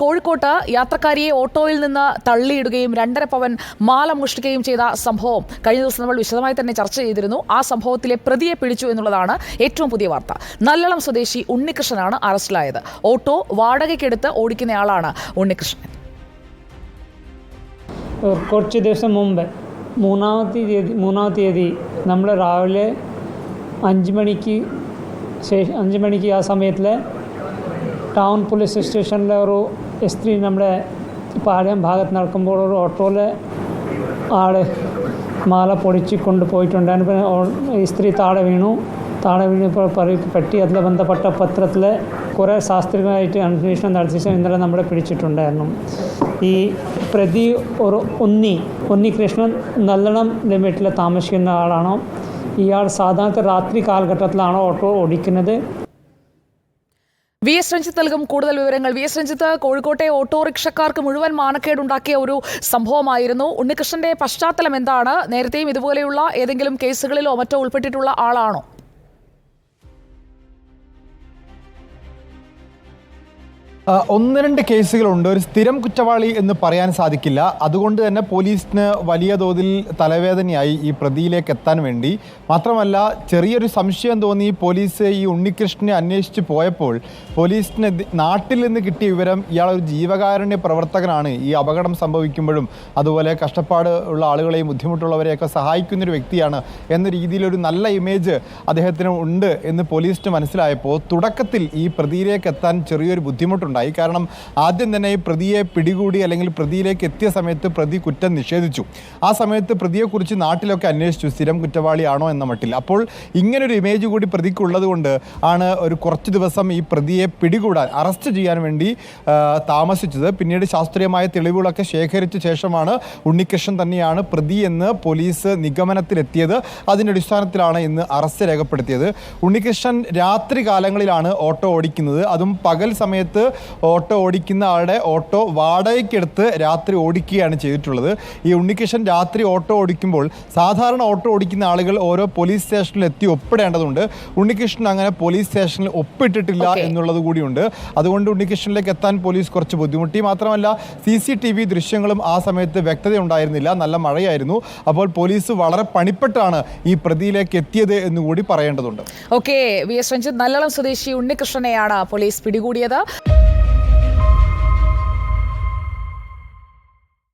കോഴിക്കോട്ട് യാത്രക്കാരിയെ ഓട്ടോയിൽ നിന്ന് തള്ളിയിടുകയും 2.5 പവൻ മാല മോഷ്ടിക്കുകയും ചെയ്ത സംഭവം കഴിഞ്ഞ ദിവസം നമ്മൾ വിശദമായി തന്നെ ചർച്ച ചെയ്തിരുന്നു. ആ സംഭവത്തിലെ പ്രതിയെ പിടിച്ചു എന്നുള്ളതാണ് ഏറ്റവും പുതിയ വാർത്ത. നല്ലളം സ്വദേശി ഉണ്ണികൃഷ്ണനാണ് അറസ്റ്റിലായത്. ഓട്ടോ വാടകയ്ക്കെടുത്ത് ഓടിക്കുന്നയാളാണ് ഉണ്ണികൃഷ്ണൻ. കുറച്ച് ദിവസം മുമ്പ് മൂന്നാം തീയതി നമ്മൾ രാവിലെ 5 മണിക്ക് ആ സമയത്തിൽ ടൗൺ പോലീസ് സ്റ്റേഷനിലെ ഒരു സ്ത്രീ നമ്മുടെ പാളയം ഭാഗത്ത് നടക്കുമ്പോൾ ഒരു ഓട്ടോയിൽ ആളെ മാല പൊടിച്ച് കൊണ്ടുപോയിട്ടുണ്ടായിരുന്നു. ഈ സ്ത്രീ താഴെ വീണപ്പോൾ പറ്റി അതിൽ ബന്ധപ്പെട്ട പത്രത്തിൽ കുറേ ശാസ്ത്രീയമായിട്ട് അന്വേഷണം നടത്തിയ ഇന്നലെ നമ്മളെ പിടിച്ചിട്ടുണ്ടായിരുന്നു. ഈ പ്രതി ഒരു ഉണ്ണികൃഷ്ണൻ നല്ലളം ലിമിറ്റിൽ താമസിക്കുന്ന ആളാണോ. ഇയാൾ സാധാരണ രാത്രി കാലഘട്ടത്തിലാണോ ഓട്ടോ ഓടിക്കുന്നത്. വി എസ് രഞ്ജിത്ത് നൽകും കൂടുതൽ വിവരങ്ങൾ. വി എസ് രഞ്ജിത്ത്, കോഴിക്കോട്ടെ ഓട്ടോറിക്ഷക്കാർക്ക് മുഴുവൻ മാനക്കേടുണ്ടാക്കിയ ഒരു സംഭവമായിരുന്നു. ഉണ്ണികൃഷ്ണന്റെ പശ്ചാത്തലം എന്താണ്? നേരത്തെയും ഇതുപോലെയുള്ള ഏതെങ്കിലും കേസുകളിലോ മറ്റോ ഉൾപ്പെട്ടിട്ടുള്ള ആളാണോ? ഒന്ന് രണ്ട് കേസുകളുണ്ട്. ഒരു സ്ഥിരം കുറ്റവാളി എന്ന് പറയാൻ സാധിക്കില്ല. അതുകൊണ്ട് തന്നെ പോലീസിന് വലിയ തോതിൽ തലവേദനയായി ഈ പ്രതിയിലേക്ക് എത്താൻ വേണ്ടി. മാത്രമല്ല, ചെറിയൊരു സംശയം തോന്നി പോലീസ് ഈ ഉണ്ണികൃഷ്ണനെ അന്വേഷിച്ച് പോയപ്പോൾ പോലീസിന് നാട്ടിൽ നിന്ന് കിട്ടിയ വിവരം ഇയാളൊരു ജീവകാരുണ്യ പ്രവർത്തകനാണ്. ഈ അപകടം സംഭവിക്കുമ്പോഴും അതുപോലെ കഷ്ടപ്പാട് ഉള്ള ആളുകളെയും ബുദ്ധിമുട്ടുള്ളവരെയൊക്കെ സഹായിക്കുന്നൊരു വ്യക്തിയാണ് എന്ന രീതിയിലൊരു നല്ല ഇമേജ് അദ്ദേഹത്തിന് ഉണ്ട് എന്ന് പോലീസിന് മനസ്സിലായപ്പോൾ തുടക്കത്തിൽ ഈ പ്രതിയിലേക്ക് എത്താൻ ചെറിയൊരു ബുദ്ധിമുട്ടുണ്ട്. കാരണം ആദ്യം തന്നെ ഈ പ്രതിയെ പിടികൂടി അല്ലെങ്കിൽ പ്രതിയിലേക്ക് എത്തിയ സമയത്ത് പ്രതി കുറ്റം നിഷേധിച്ചു. ആ സമയത്ത് പ്രതിയെക്കുറിച്ച് നാട്ടിലൊക്കെ അന്വേഷിച്ചു, സ്ഥിരം കുറ്റവാളിയാണോ എന്ന മട്ടിൽ. അപ്പോൾ ഇങ്ങനൊരു ഇമേജ് കൂടി പ്രതിക്കുള്ളത് കൊണ്ട് ആണ് ഒരു കുറച്ച് ദിവസം ഈ പ്രതിയെ പിടികൂടാൻ, അറസ്റ്റ് ചെയ്യാൻ വേണ്ടി താമസിച്ചത്. പിന്നീട് ശാസ്ത്രീയമായ തെളിവുകളൊക്കെ ശേഖരിച്ച ശേഷമാണ് ഉണ്ണികൃഷ്ണൻ തന്നെയാണ് പ്രതി എന്ന് പോലീസ് നിഗമനത്തിലെത്തിയത്. അതിൻ്റെ അടിസ്ഥാനത്തിലാണ് ഇന്ന് അറസ്റ്റ് രേഖപ്പെടുത്തിയത്. ഉണ്ണികൃഷ്ണൻ രാത്രി കാലങ്ങളിലാണ് ഓട്ടോ ഓടിക്കുന്നത്. അതും പകൽ സമയത്ത് ഓട്ടോ ഓടിക്കുന്ന ആളുടെ ഓട്ടോ വാടകയ്ക്കെടുത്ത് രാത്രി ഓടിക്കുകയാണ് ചെയ്തിട്ടുള്ളത്. ഈ ഉണ്ണികൃഷ്ണൻ രാത്രി ഓട്ടോ ഓടിക്കുമ്പോൾ സാധാരണ ഓട്ടോ ഓടിക്കുന്ന ആളുകൾ ഓരോ പോലീസ് സ്റ്റേഷനിൽ എത്തി ഒപ്പിടേണ്ടതുണ്ട്. ഉണ്ണികൃഷ്ണൻ അങ്ങനെ പോലീസ് സ്റ്റേഷനിൽ ഒപ്പിട്ടിട്ടില്ല എന്നുള്ളത് കൂടിയുണ്ട്. അതുകൊണ്ട് ഉണ്ണികൃഷ്ണനിലേക്ക് എത്താൻ പോലീസ് കുറച്ച് ബുദ്ധിമുട്ടി. മാത്രമല്ല, CCTV ദൃശ്യങ്ങളും ആ സമയത്ത് വ്യക്തത ഉണ്ടായിരുന്നില്ല, നല്ല മഴയായിരുന്നു. അപ്പോൾ പോലീസ് വളരെ പണിപ്പെട്ടാണ് ഈ പ്രതിയിലേക്ക് എത്തിയത് എന്നുകൂടി പറയേണ്ടതുണ്ട്. Okay, V S Ranjith, Nallalam സ്വദേശി ഉണ്ണികൃഷ്ണനെയാണ് പോലീസ് പിടികൂടിയത്.